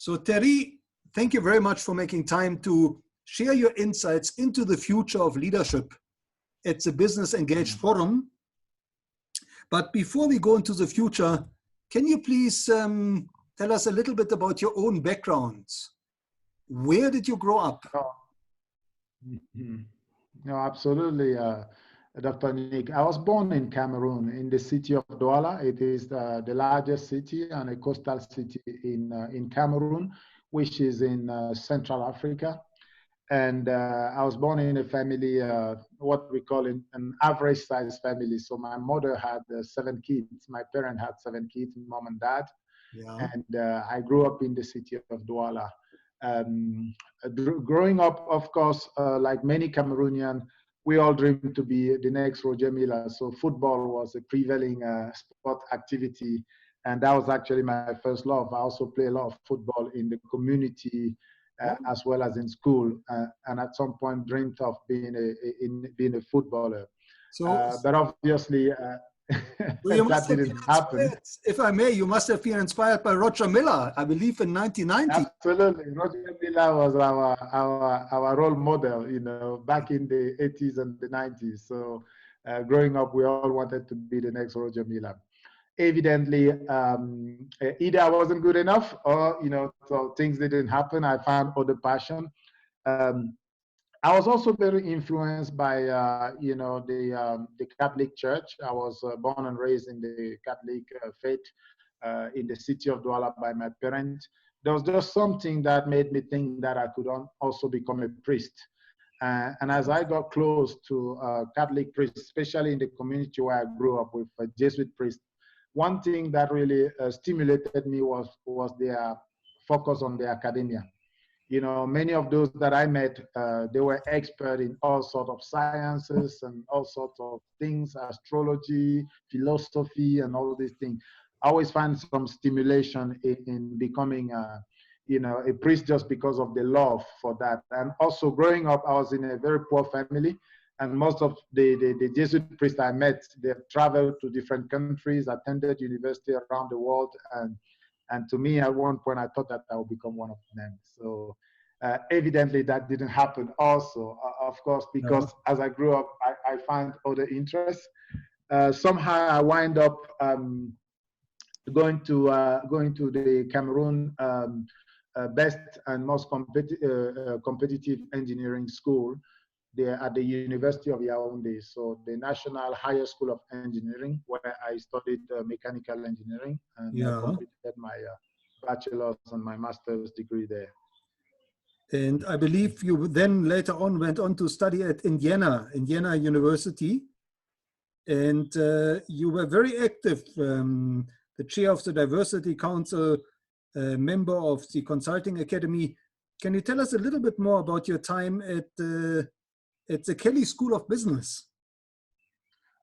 So Thierry, thank you very much for making time to share your insights into the future of leadership at the Business Engaged Forum. But before we go into the future, can you please tell us a little bit about your own backgrounds? Where did you grow up? No, absolutely, Dr. Nick. I was born in Cameroon, in the city of Douala. It is the largest city and a coastal city in Cameroon, which is in Central Africa. And I was born in a family, what we call an average size family. So my mother had 7 kids. My parents had 7 kids, mom and dad. Yeah. And I grew up in the city of Douala. Growing up, of course, like many Cameroonians, we all dreamed to be the next Roger Miller. So football was a prevailing sport activity. And that was actually my first love. I also play a lot of football in the community, as well as in school, and at some point dreamed of being a footballer. So, but obviously, that didn't happen. If I may, you must have been inspired by Roger Miller, I believe, in 1990. Absolutely, Roger Miller was our role model, you know, back in the 80s and the 90s. So, growing up, we all wanted to be the next Roger Miller. Evidently, either I wasn't good enough, or so things didn't happen. I found other passion. I was also very influenced by the Catholic Church. I was born and raised in the Catholic faith in the city of Douala by my parents. There was just something that made me think that I could also become a priest. And as I got close to Catholic priests, especially in the community where I grew up with Jesuit priests, one thing that really stimulated me was their focus on the academia. You know, many of those that I met, they were expert in all sorts of sciences and all sorts of things, astrology, philosophy, and all these things. I always find some stimulation in becoming, a priest just because of the love for that. And also growing up, I was in a very poor family. And most of the Jesuit priests I met, they traveled to different countries, attended university around the world. And to me, at one point, I thought that I would become one of them. So evidently, that didn't happen also, of course, because as I grew up, I found other interests. Somehow, I wind up going to the Cameroon best and most competitive engineering school there at the University of Yaoundé, so the National Higher School of Engineering, where I studied mechanical engineering and completed my bachelor's and my master's degree there. And I believe you then later on went on to study at Indiana University, and you were very active, the chair of the Diversity Council, member of the Consulting Academy. Can you tell us a little bit more about your time at the Kelley School of Business?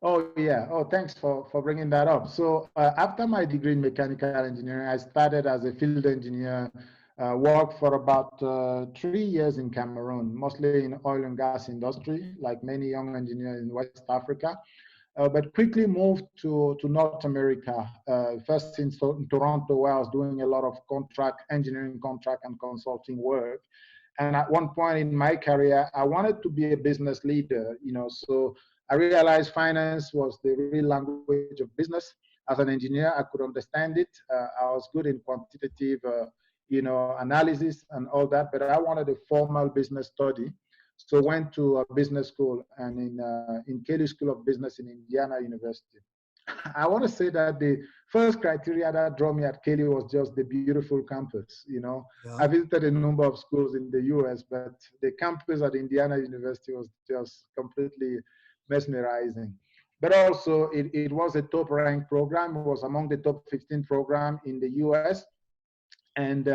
Oh, yeah. Oh, thanks for bringing that up. So after my degree in mechanical engineering, I started as a field engineer, worked for about 3 years in Cameroon, mostly in oil and gas industry, like many young engineers in West Africa, but quickly moved to North America, first in Toronto, where I was doing a lot of engineering contract and consulting work. And at one point in my career, I wanted to be a business leader, so I realized finance was the real language of business. As an engineer, I could understand it. I was good in quantitative, analysis and all that, but I wanted a formal business study. So went to a business school and in Kelley School of Business in Indiana University. I want to say that the first criteria that drew me at Kelley was just the beautiful campus. I visited a number of schools in the US, but the campus at Indiana University was just completely mesmerizing. But also, it was a top-ranked program. It was among the top 15 programs in the US. And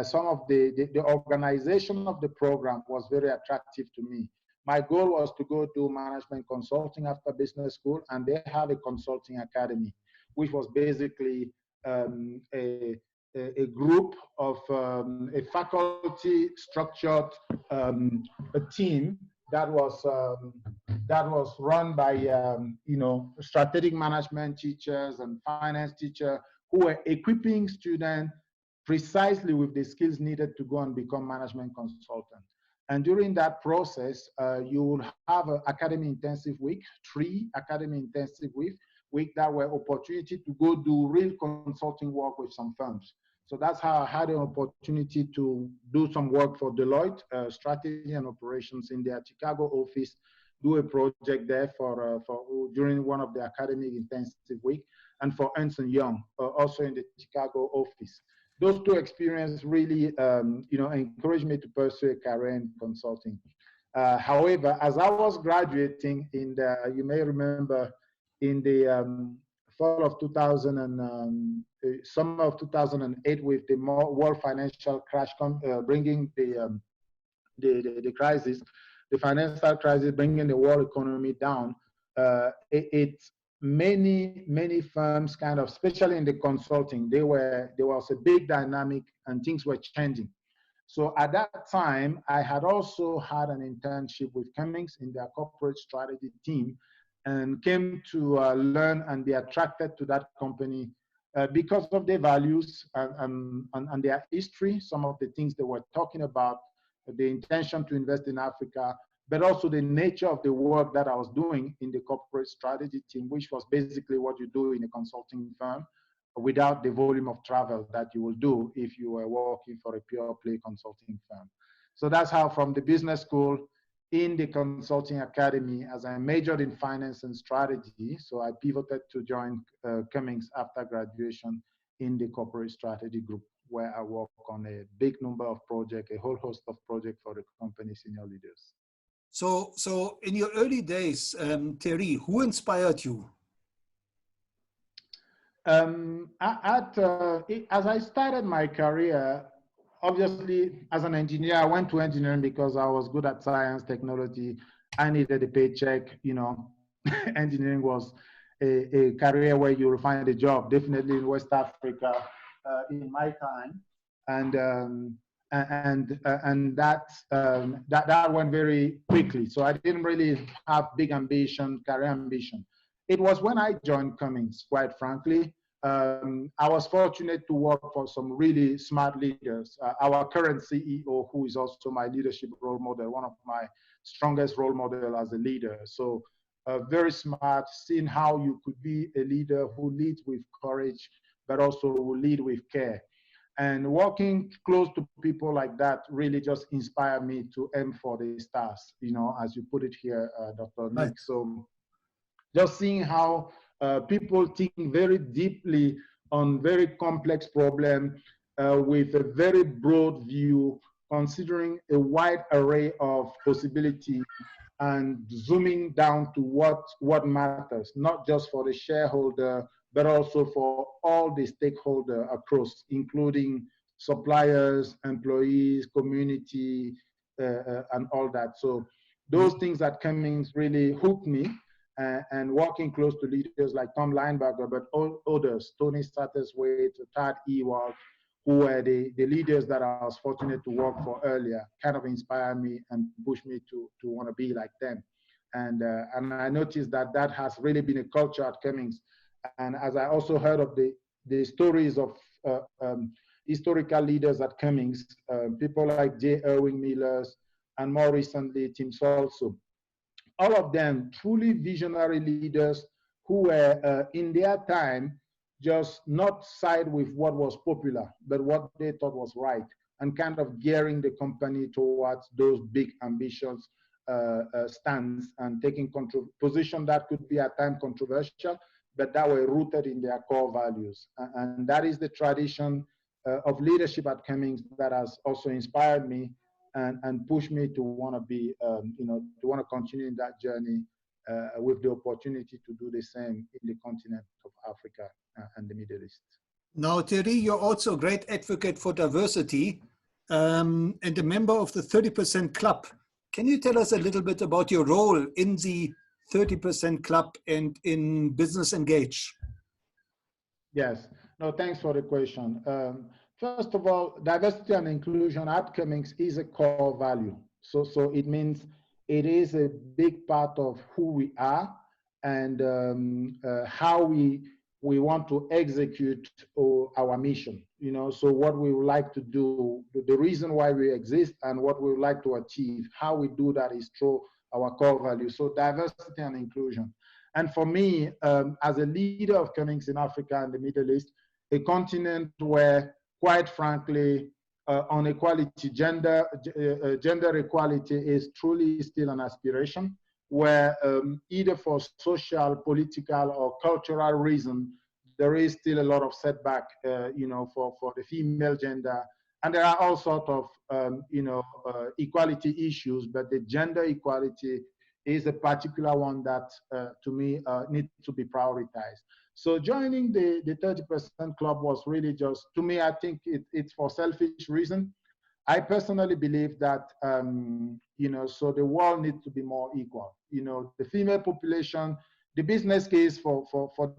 some of the organization of the program was very attractive to me. My goal was to go do management consulting after business school, and they have a consulting academy, which was basically a group of a faculty structured a team that was run by strategic management teachers and finance teachers who were equipping students precisely with the skills needed to go and become management consultant. And during that process, you will have an academy intensive week, 3 academy intensive week that were opportunity to go do real consulting work with some firms. So that's how I had an opportunity to do some work for Deloitte, strategy and operations in their Chicago office, do a project there for during one of the academic intensive week, and for Ernst & Young, also in the Chicago office. Those 2 experiences really, encouraged me to pursue a career in consulting. However, as I was graduating in the, you may remember, in the fall of 2000 and summer of 2008, with the world financial crash bringing the crisis, the financial crisis, bringing the world economy down. Many firms kind of, especially in the consulting, there was a big dynamic and things were changing. So at that time, I had also had an internship with Cummins in their corporate strategy team, and came to learn and be attracted to that company because of their values and their history, some of the things they were talking about, the intention to invest in Africa, but also the nature of the work that I was doing in the corporate strategy team, which was basically what you do in a consulting firm without the volume of travel that you will do if you were working for a pure play consulting firm. So that's how, from the business school in the consulting academy, as I majored in finance and strategy, so I pivoted to join Cummins after graduation in the corporate strategy group, where I work on a big number of projects, a whole host of projects for the company senior leaders. So in your early days, Thierry, who inspired you? As I started my career, obviously, as an engineer, I went to engineering because I was good at science, technology. I needed a paycheck. Engineering was a career where you will find a job, definitely in West Africa in my time. And that went very quickly. So I didn't really have big ambition, career ambition. It was when I joined Cummins, quite frankly. I was fortunate to work for some really smart leaders. Our current CEO, who is also my leadership role model, one of my strongest role model as a leader. So very smart, seeing how you could be a leader who leads with courage, but also who lead with care. And working close to people like that really just inspired me to aim for the stars, as you put it here, Dr. Nick. Right. So just seeing how people think very deeply on very complex problems with a very broad view, considering a wide array of possibilities and zooming down to what matters, not just for the shareholder, but also for all the stakeholders across, including suppliers, employees, community, and all that. So those things at Cummins really hooked me. And working close to leaders like Tom Linebarger, but all others, Tony Satterthwaite, Tad Ewald, who were the leaders that I was fortunate to work for earlier, kind of inspired me and pushed me to want to be like them. And I noticed that has really been a culture at Cummins. And as I also heard of the stories of historical leaders at Cummins, people like J. Irwin Millers, and more recently, Tim Salso. All of them truly visionary leaders who were in their time just not side with what was popular, but what they thought was right, and kind of gearing the company towards those big ambitions stance, and taking position that could be at times controversial, but that were rooted in their core values. And that is the tradition of leadership at Cummins that has also inspired me and push me to want to be, to want to continue in that journey with the opportunity to do the same in the continent of Africa and the Middle East. Now, Thierry, you're also a great advocate for diversity and a member of the 30% Club. Can you tell us a little bit about your role in the 30% Club and in Business Engage? Yes. No, thanks for the question. First of all, diversity and inclusion at Cummins is a core value. So it means it is a big part of who we are and how we we want to execute our mission, you know, so what we would like to do, the reason why we exist and what we would like to achieve, how we do that is through our core values. So diversity and inclusion. And for me, as a leader of Cummings in Africa and the Middle East, a continent where, quite frankly, on equality, gender equality is truly still an aspiration, where either for social, political, or cultural reason, there is still a lot of setback, you know, for the female gender. And there are all sorts of, you know, equality issues, but the gender equality is a particular one that, to me, needs to be prioritized. So joining the 30% club was really just, to me, I think it's for selfish reason. I personally believe that, you know, so the world needs to be more equal. You know, the female population, the business case for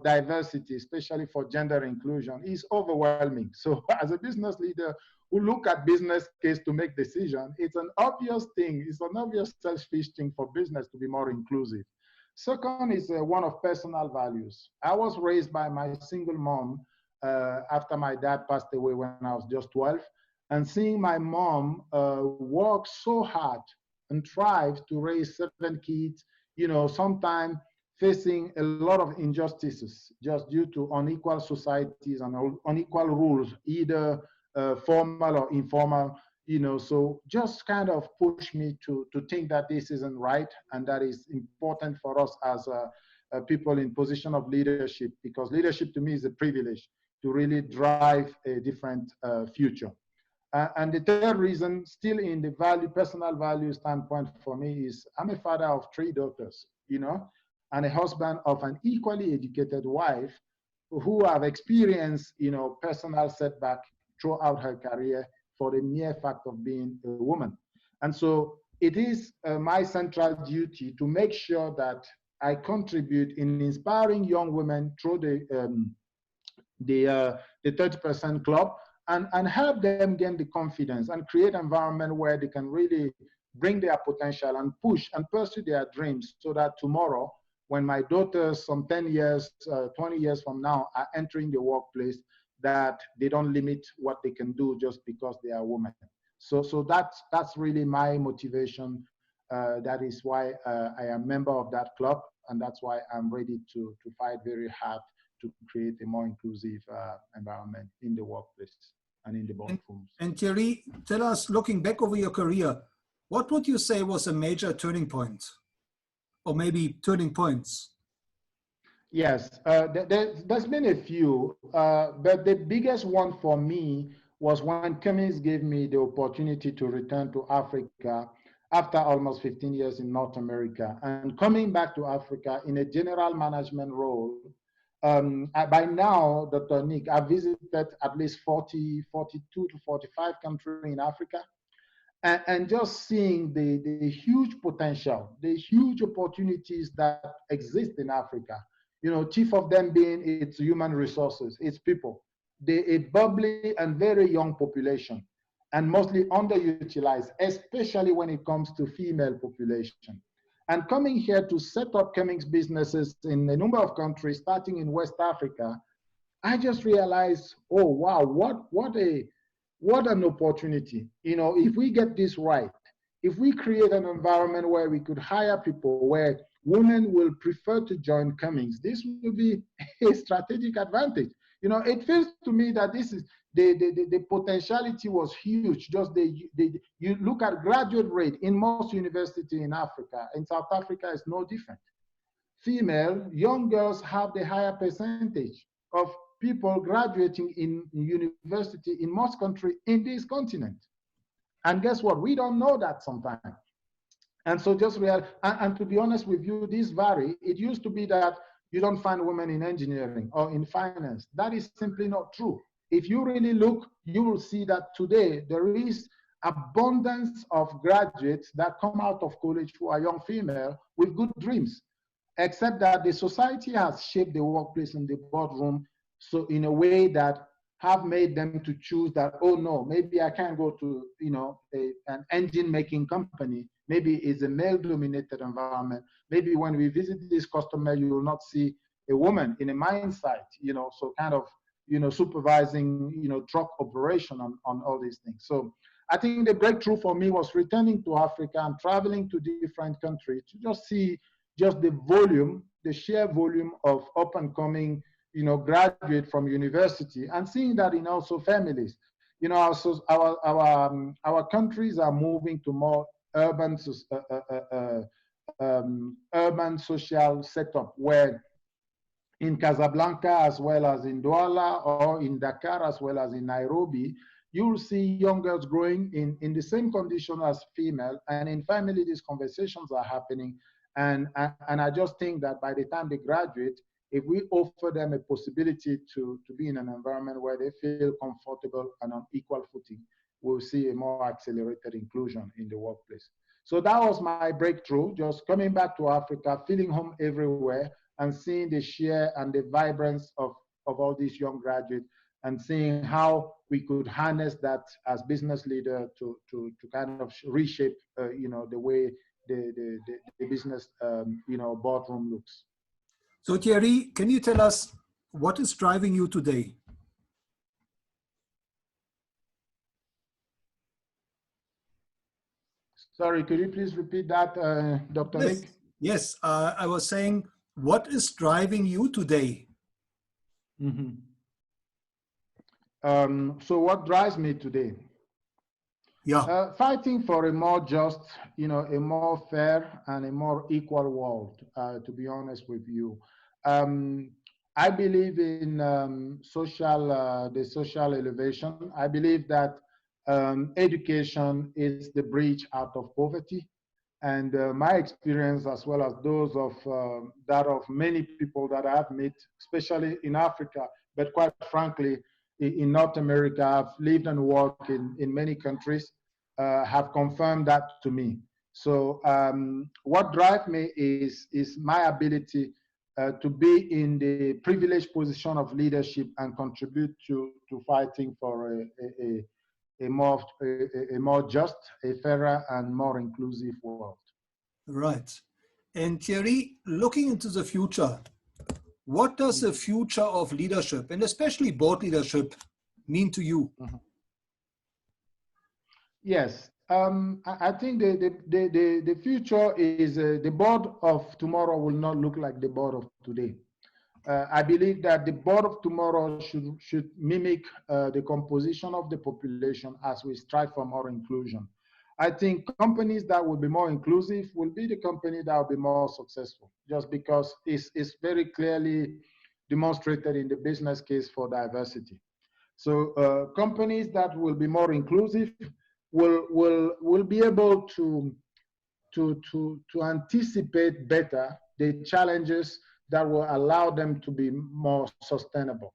diversity, especially for gender inclusion, is overwhelming. So as a business leader who look at business case to make decision, it's an obvious thing. It's an obvious selfish thing for business to be more inclusive. Second is one of personal values. I was raised by my single mom after my dad passed away when I was just 12. And seeing my mom work so hard and thrive to raise 7 kids, you know, sometimes facing a lot of injustices just due to unequal societies and unequal rules, either formal or informal, you know, so just kind of push me to think that this isn't right, and that is important for us as people in position of leadership, because leadership to me is a privilege to really drive a different future. And the third reason, still in the personal value standpoint for me, is I'm a father of 3 daughters, you know, and a husband of an equally educated wife who have experienced, you know, personal setback throughout her career for the mere fact of being a woman. And so it is my central duty to make sure that I contribute in inspiring young women through the 30% club, and help them gain the confidence and create an environment where they can really bring their potential and push and pursue their dreams, so that tomorrow, when my daughters, some 10 years, 20 years from now, are entering the workplace, that they don't limit what they can do just because they are women. So that's really my motivation. That is why I am a member of that club, and that's why I'm ready to fight very hard to create a more inclusive environment in the workplace and in the boardrooms. And Thierry, tell us, looking back over your career, what would you say was a major turning point, or maybe turning points? Yes, there's been a few, but the biggest one for me was when Cummings gave me the opportunity to return to Africa after almost 15 years in North America, and coming back to Africa in a general management role. By now, Dr. Nick, I've visited at least 42 to 45 countries in Africa, and just seeing the huge potential, the huge opportunities that exist in Africa. You know, chief of them being its human resources, its people, a bubbly and very young population, and mostly underutilized, especially when it comes to female population. And coming here to set up Cummings businesses in a number of countries, starting in West Africa, I just realized, oh wow, what an opportunity. You know, if we get this right, if we create an environment where we could hire people, where women will prefer to join Cummings, this will be a strategic advantage. You know, it feels to me that this is the potentiality was huge. Just you look at graduate rate in most universities in Africa. In South Africa, it's no different. Female young girls have the higher percentage of people graduating in university in most countries in this continent. And guess what? We don't know that sometimes. And so just and to be honest with you, this vary. It used to be that you don't find women in engineering or in finance. That is simply not true. If you really look, you will see that today there is abundance of graduates that come out of college who are young female with good dreams, except that the society has shaped the workplace and the boardroom so in a way that have made them to choose that, oh no, maybe I can't go to, you know, an engine making company. Maybe it's a male dominated environment. Maybe when we visit this customer, you will not see a woman in a mine site, so kind of, supervising, truck operation on all these things. So I think the breakthrough for me was returning to Africa and traveling to different countries to just see just the volume, the sheer volume of up and coming, graduate from university, and seeing that in also families. Our countries are moving to more urban social setup, where in Casablanca as well as in Douala, or in Dakar as well as in Nairobi, you'll see young girls growing in the same condition as female, and in family these conversations are happening. And I just think that by the time they graduate, if we offer them a possibility to be in an environment where they feel comfortable and on equal footing, we'll see a more accelerated inclusion in the workplace. So that was my breakthrough, just coming back to Africa, feeling home everywhere, and seeing the sheer and the vibrance of all these young graduates, and seeing how we could harness that as business leader to kind of reshape, the way the business, boardroom looks. So Thierry, can you tell us what is driving you today? Sorry, could you please repeat that, Dr. Yes, Nick? yes. I was saying, what is driving you today? Mm-hmm. So what drives me today? Yeah. Fighting for a more just, a more fair and a more equal world, to be honest with you. I believe in the social elevation. I believe that education is the bridge out of poverty. And my experience, as well as those of that of many people that I've met, especially in Africa, but quite frankly, in North America, I've lived and worked in many countries, have confirmed that to me. So what drives me is my ability to be in the privileged position of leadership and contribute to fighting for a more just, a fairer, and more inclusive world. Right. And Thierry, looking into the future, what does the future of leadership, and especially board leadership, mean to you? Yes, I think the future is the board of tomorrow will not look like the board of today. I believe that the board of tomorrow should mimic the composition of the population as we strive for more inclusion. I think companies that will be more inclusive will be the company that will be more successful, just because it's very clearly demonstrated in the business case for diversity. So companies that will be more inclusive will be able to anticipate better the challenges that will allow them to be more sustainable.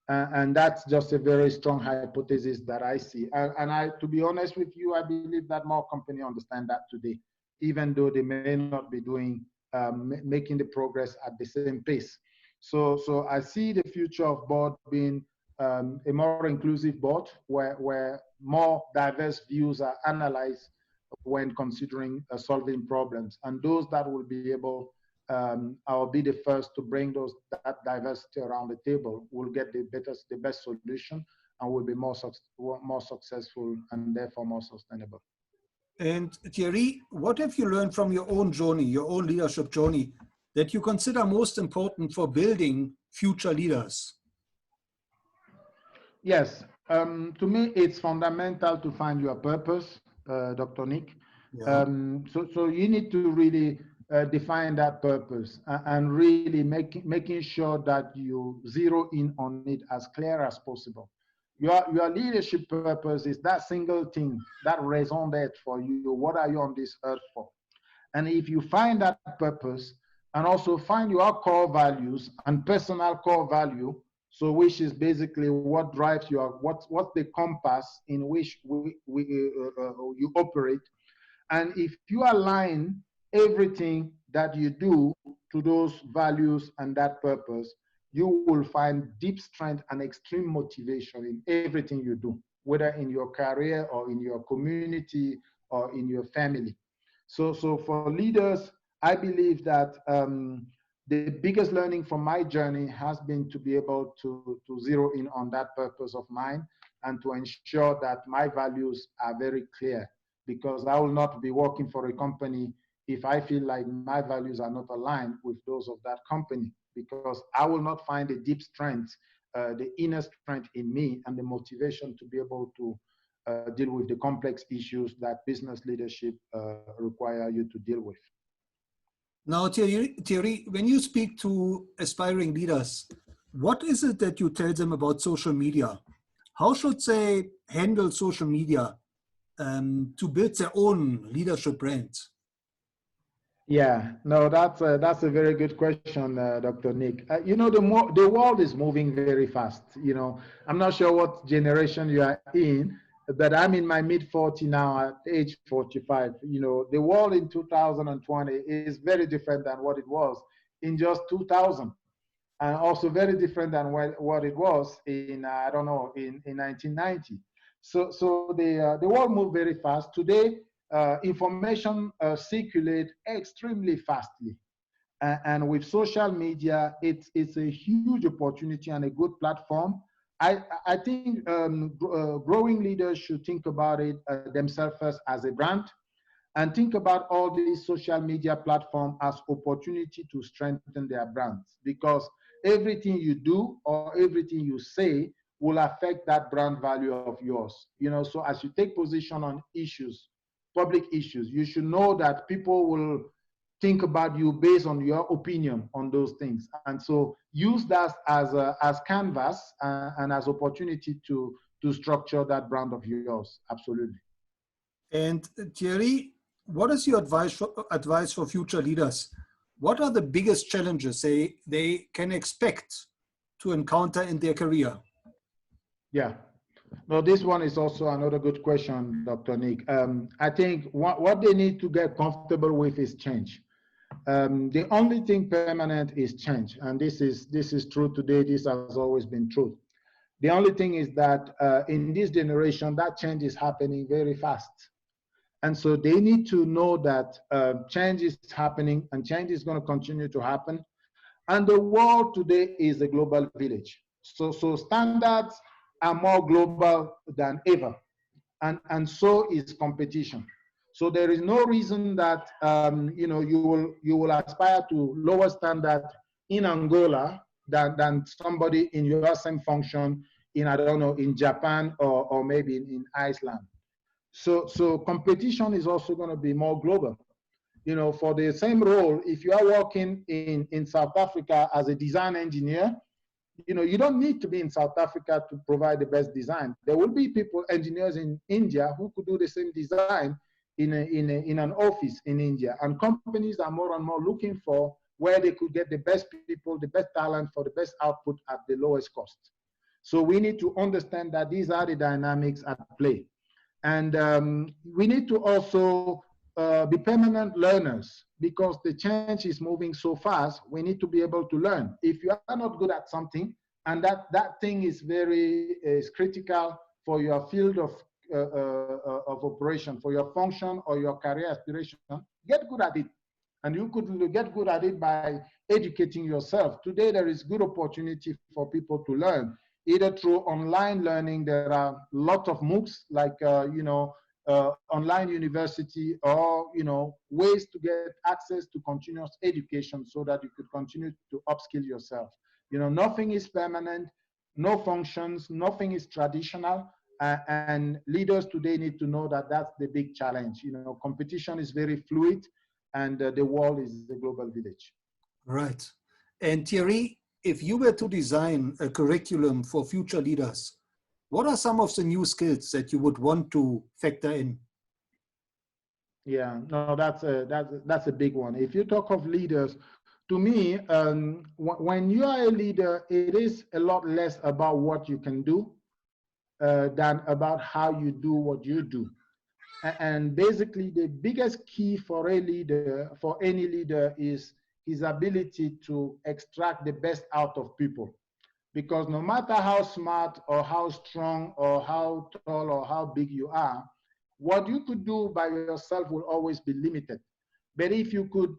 And that's just a very strong hypothesis that I see. And to be honest with you, I believe that more companies understand that today, even though they may not be doing, making the progress at the same pace. So I see the future of board being a more inclusive board where more diverse views are analyzed when considering solving problems. And those that will be able, I'll be the first to bring that diversity around the table, will get the best solution, and will be more successful and therefore more sustainable. And Thierry, what have you learned from your own journey, your own leadership journey, that you consider most important for building future leaders? Yes, to me, it's fundamental to find your purpose, Dr. Nick. Yeah. So you need to really define that purpose and really making sure that you zero in on it as clear as possible. Your leadership purpose is that single thing, that raison d'etre for you. What are you on this earth for? And if you find that purpose and also find your core values and personal core value, so which is basically what drives your, what's the compass in which you operate. And if you align everything that you do to those values and that purpose, you will find deep strength and extreme motivation in everything you do, whether in your career or in your community or in your family. So for leaders, I believe that the biggest learning from my journey has been to be able to zero in on that purpose of mine and to ensure that my values are very clear, because I will not be working for a company if I feel like my values are not aligned with those of that company, because I will not find a deep strength, the inner strength in me and the motivation to be able to deal with the complex issues that business leadership require you to deal with. Now, Thierry, when you speak to aspiring leaders, what is it that you tell them about social media? How should they handle social media to build their own leadership brand? Yeah, no, that's a very good question, Dr. Nick. You know, the world is moving very fast. You know, I'm not sure what generation you are in, but I'm in my mid 40 now, at age 45. You know, the world in 2020 is very different than what it was in just 2000, and also very different than what it was in I don't know, in 1990. So the world moved very fast. Today, information circulate extremely fastly. And with social media, it's a huge opportunity and a good platform. I think growing leaders should think about it themselves first as a brand, and think about all these social media platforms as opportunity to strengthen their brands, because everything you do or everything you say will affect that brand value of yours. You know, so as you take position on issues, public issues, you should know that people will think about you based on your opinion on those things. And so use that as canvas and as opportunity to structure that brand of yours. Absolutely. And Thierry, what is your advice for future leaders? What are the biggest challenges they can expect to encounter in their career? Yeah. No, this one is also another good question, Dr. Nick. I think what they need to get comfortable with is change. The only thing permanent is change, and this is true today. This has always been true. The only thing is that in this generation, that change is happening very fast, and so they need to know that change is happening, and change is going to continue to happen. And the world today is a global village. So standards are more global than ever, and so is competition. So there is no reason that you know, you will aspire to lower standard in Angola than somebody in your same function in, I don't know, in Japan or maybe in Iceland. So competition is also going to be more global. You know, for the same role, if you are working in South Africa as a design engineer, you know, you don't need to be in South Africa to provide the best design. There will be people, engineers in India, who could do the same design in an office in India. And companies are more and more looking for where they could get the best people, the best talent for the best output at the lowest cost. So we need to understand that these are the dynamics at play. And we need to also be permanent learners, because the change is moving so fast. We need to be able to learn. If you are not good at something, and that thing is very critical for your field of operation, for your function or your career aspiration, get good at it. And you could get good at it by educating yourself. Today, there is good opportunity for people to learn, either through online learning. There are lots of MOOCs, like you know, online university, or you know, ways to get access to continuous education so that you could continue to upskill yourself. You know, nothing is permanent, no functions, nothing is traditional, and leaders today need to know that that's the big challenge. You know, competition is very fluid, and the world is a global village. Right. And Thierry, if you were to design a curriculum for future leaders, what are some of the new skills that you would want to factor in? Yeah, no, that's a big one. If you talk of leaders, to me, when you are a leader, it is a lot less about what you can do than about how you do what you do. And basically, the biggest key for a leader, for any leader, is his ability to extract the best out of people. Because no matter how smart or how strong or how tall or how big you are, what you could do by yourself will always be limited. But if you could,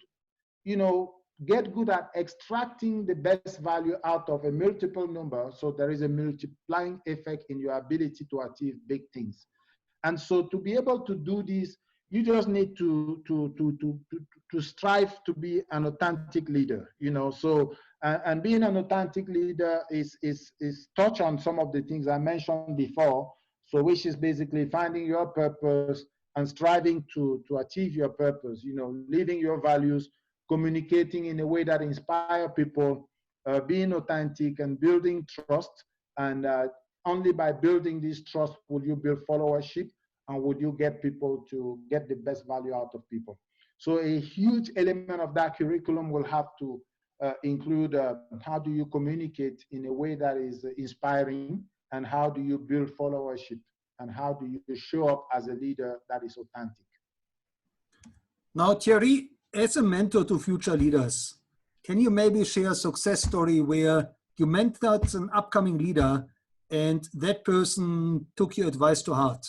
you know, get good at extracting the best value out of a multiple number, so there is a multiplying effect in your ability to achieve big things. And so to be able to do this, you just need to strive to be an authentic leader, you know. So and being an authentic leader is touch on some of the things I mentioned before. So which is basically finding your purpose and striving to achieve your purpose, you know, living your values, communicating in a way that inspire people, being authentic and building trust. And only by building this trust will you build followership, and would you get people to get the best value out of people. So a huge element of that curriculum will have to include how do you communicate in a way that is inspiring, and how do you build followership, and how do you show up as a leader that is authentic. Now, Thierry, as a mentor to future leaders, can you maybe share a success story where you mentored an upcoming leader and that person took your advice to heart?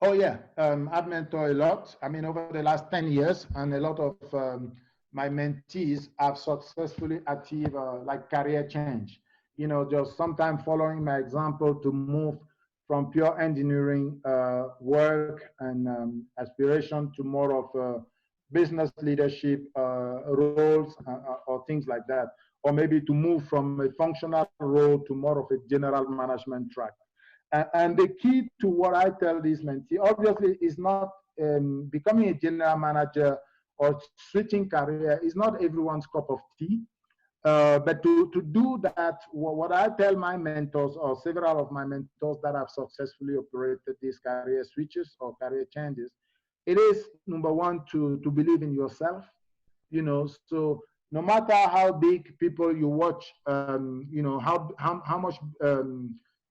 Oh yeah, I've mentored a lot. I mean, over the last 10 years, and a lot of my mentees have successfully achieved like career change. You know, just sometimes following my example to move from pure engineering work and aspiration to more of business leadership roles or things like that. Or maybe to move from a functional role to more of a general management track. And the key to what I tell these mentees, obviously, is not becoming a general manager or switching career is not everyone's cup of tea. But to do that, what I tell my mentors, or several of my mentors that have successfully operated these career switches or career changes, it is number one to believe in yourself. You know, so no matter how big people you watch, you know, how much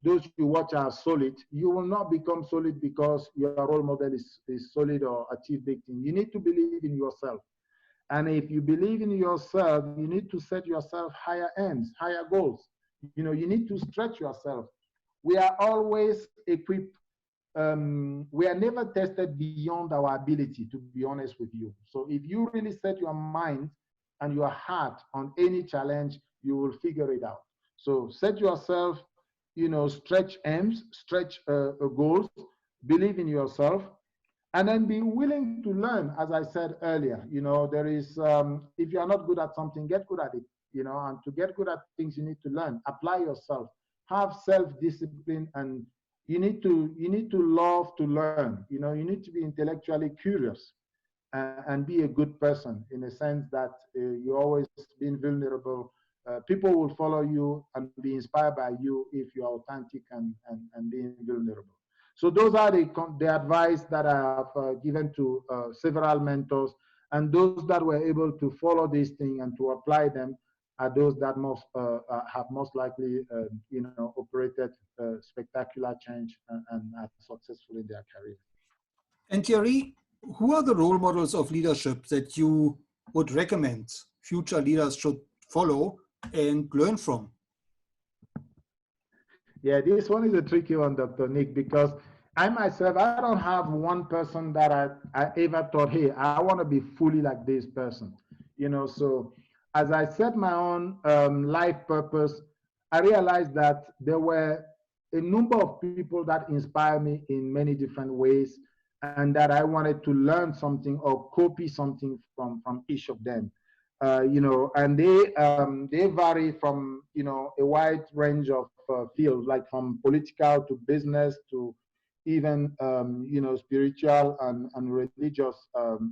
those you watch are solid, you will not become solid because your role model is solid or achieve big things. You need to believe in yourself. And if you believe in yourself, you need to set yourself higher ends, higher goals. You know, you need to stretch yourself. We are always equipped. We are never tested beyond our ability, to be honest with you. So if you really set your mind and your heart on any challenge, you will figure it out. So set yourself, you know, stretch aims, stretch goals, believe in yourself, and then be willing to learn. As I said earlier, you know, there is, if you are not good at something, get good at it, you know, and to get good at things, you need to learn, apply yourself, have self-discipline, and you need to love to learn. You know, you need to be intellectually curious and be a good person, in a sense that you're always being vulnerable. People will follow you and be inspired by you if you're authentic and being vulnerable. So those are the advice that I have given to several mentors, and those that were able to follow these things and to apply them are those that have most likely, you know, operated spectacular change and are successful in their career. And Thierry, who are the role models of leadership that you would recommend future leaders should follow and learn from? Yeah, this one is a tricky one, Dr. Nick, because I myself, I don't have one person that I ever thought, hey, I want to be fully like this person. You know, so as I set my own life purpose, I realized that there were a number of people that inspire me in many different ways, and that I wanted to learn something or copy something from each of them. You know, and they vary from, you know, a wide range of fields, like from political to business to even you know, spiritual and religious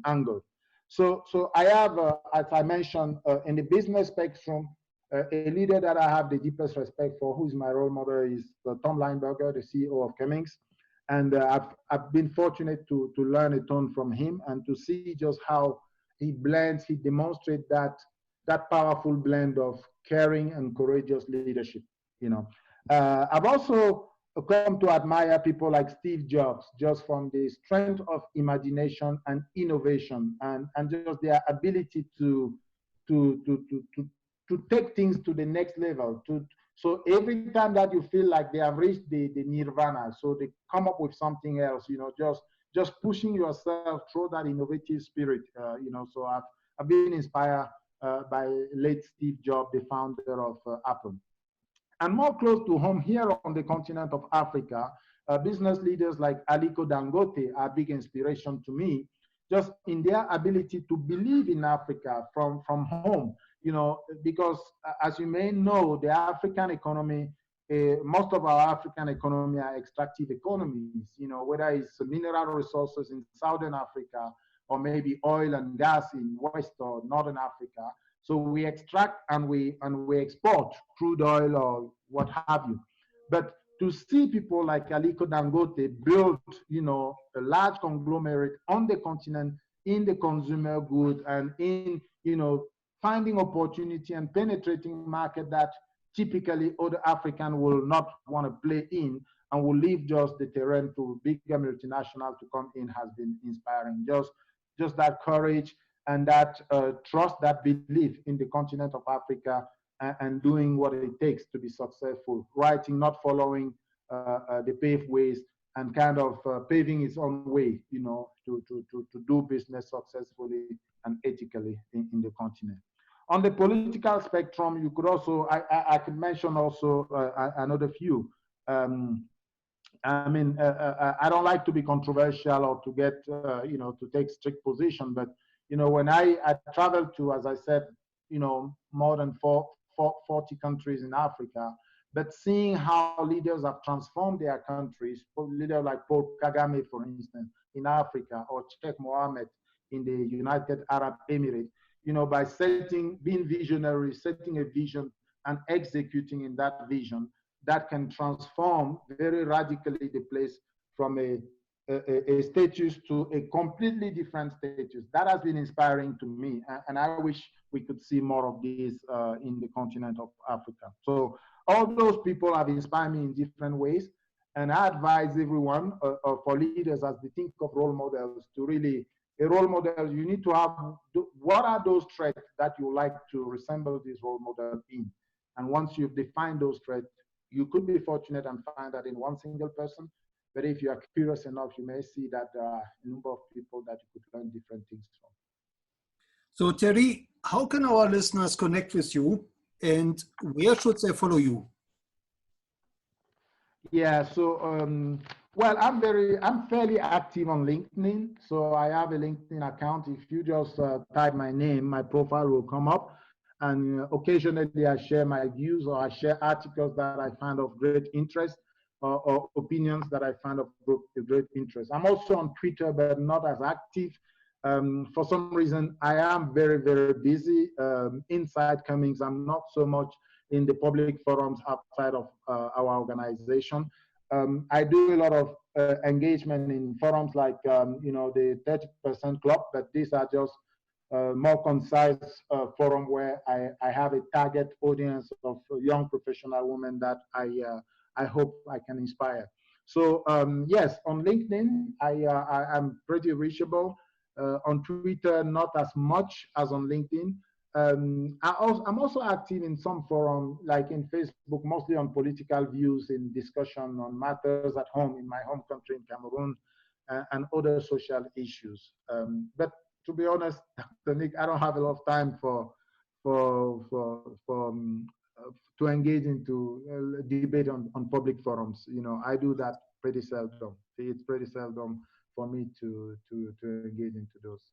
angle. So I have, as I mentioned, in the business spectrum, a leader that I have the deepest respect for, who is my role model, is Tom Lineberger, the CEO of Cummins. And I've been fortunate to learn a ton from him, and to see just how he blends, he demonstrates that powerful blend of caring and courageous leadership. You know, I've also come to admire people like Steve Jobs, just from the strength of imagination and innovation, and just their ability to take things to the next level. So every time that you feel like they have reached the nirvana, so they come up with something else, you know, just pushing yourself through that innovative spirit, you know. So I've been inspired by late Steve Jobs, the founder of Apple. And more close to home here on the continent of Africa, business leaders like Aliko Dangote are big inspiration to me, just in their ability to believe in Africa from home, you know, because as you may know, the African economy, most of our African economy are extractive economies, you know, whether it's mineral resources in Southern Africa or maybe oil and gas in West or Northern Africa. So we extract and we export crude oil or what have you. But to see people like Aliko Dangote build, you know, a large conglomerate on the continent in the consumer good and in, you know, finding opportunity and penetrating market that typically other African will not want to play in and will leave just the terrain to bigger multinational to come in has been inspiring. Just that courage and that trust, that belief in the continent of Africa and doing what it takes to be successful, writing, not following the paved ways and kind of paving its own way, you know, to do business successfully and ethically in the continent. On the political spectrum, you could also, I could mention also another few. I mean, I don't like to be controversial or to get, you know, to take strict position, but, you know, when I traveled to, as I said, you know, more than 40 countries in Africa, but seeing how leaders have transformed their countries, leaders like Paul Kagame, for instance, in Africa, or Sheikh Mohammed in the United Arab Emirates, you know, by being visionary, setting a vision and executing in that vision, that can transform very radically the place from a status to a completely different status. That has been inspiring to me, and I wish we could see more of this in the continent of Africa. So all those people have inspired me in different ways, and I advise everyone for leaders as they think of role models to really, a role model, you need to have, what are those traits that you like to resemble this role model in? And once you've defined those traits, you could be fortunate and find that in one single person. But if you are curious enough, you may see that there are a number of people that you could learn different things from. So Thierry, how can our listeners connect with you and where should they follow you? Yeah, so well, I'm fairly active on LinkedIn. So I have a LinkedIn account. If you just type my name, my profile will come up. And occasionally I share my views or I share articles that I find of great interest or opinions that I find of great interest. I'm also on Twitter, but not as active. For some reason, I am very, very busy. Inside Cummings, I'm not so much in the public forums outside of our organization. I do a lot of engagement in forums like, you know, the 30% Club, but these are just more concise forum where I have a target audience of young professional women that I hope I can inspire. So yes, on LinkedIn, I'm pretty reachable. On Twitter, not as much as on LinkedIn. I'm also active in some forum, like in Facebook, mostly on political views in discussion on matters at home, in my home country in Cameroon, and other social issues. But to be honest, Dr. Nick, I don't have a lot of time to engage into debate on public forums. You know, I do that pretty seldom. It's pretty seldom for me to engage into those.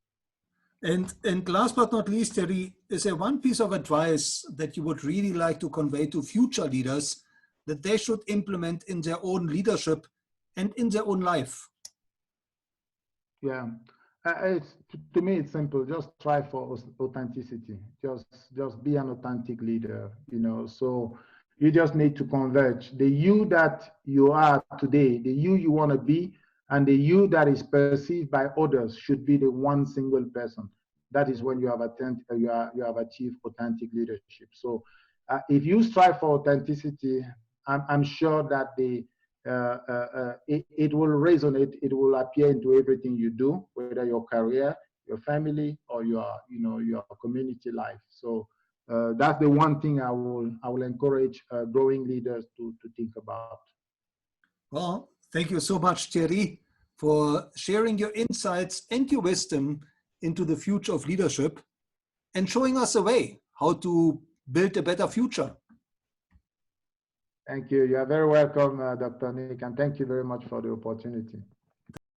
And last but not least, Thierry, is there one piece of advice that you would really like to convey to future leaders that they should implement in their own leadership and in their own life? Yeah, to me, it's simple. Just try for authenticity. Just be an authentic leader, you know. So you just need to converge. The you that you are today, the you want to be, and the you that is perceived by others should be the one single person. That is when you have achieved authentic leadership. So if you strive for authenticity, I'm sure that it will resonate. It will appear into everything you do, whether your career, your family, or your community life. So that's the one thing I will encourage growing leaders to think about. Well, thank you so much, Thierry, for sharing your insights and your wisdom into the future of leadership. and showing us a way how to build a better future. Thank you. You are very welcome, Dr. Nick, and thank you very much for the opportunity.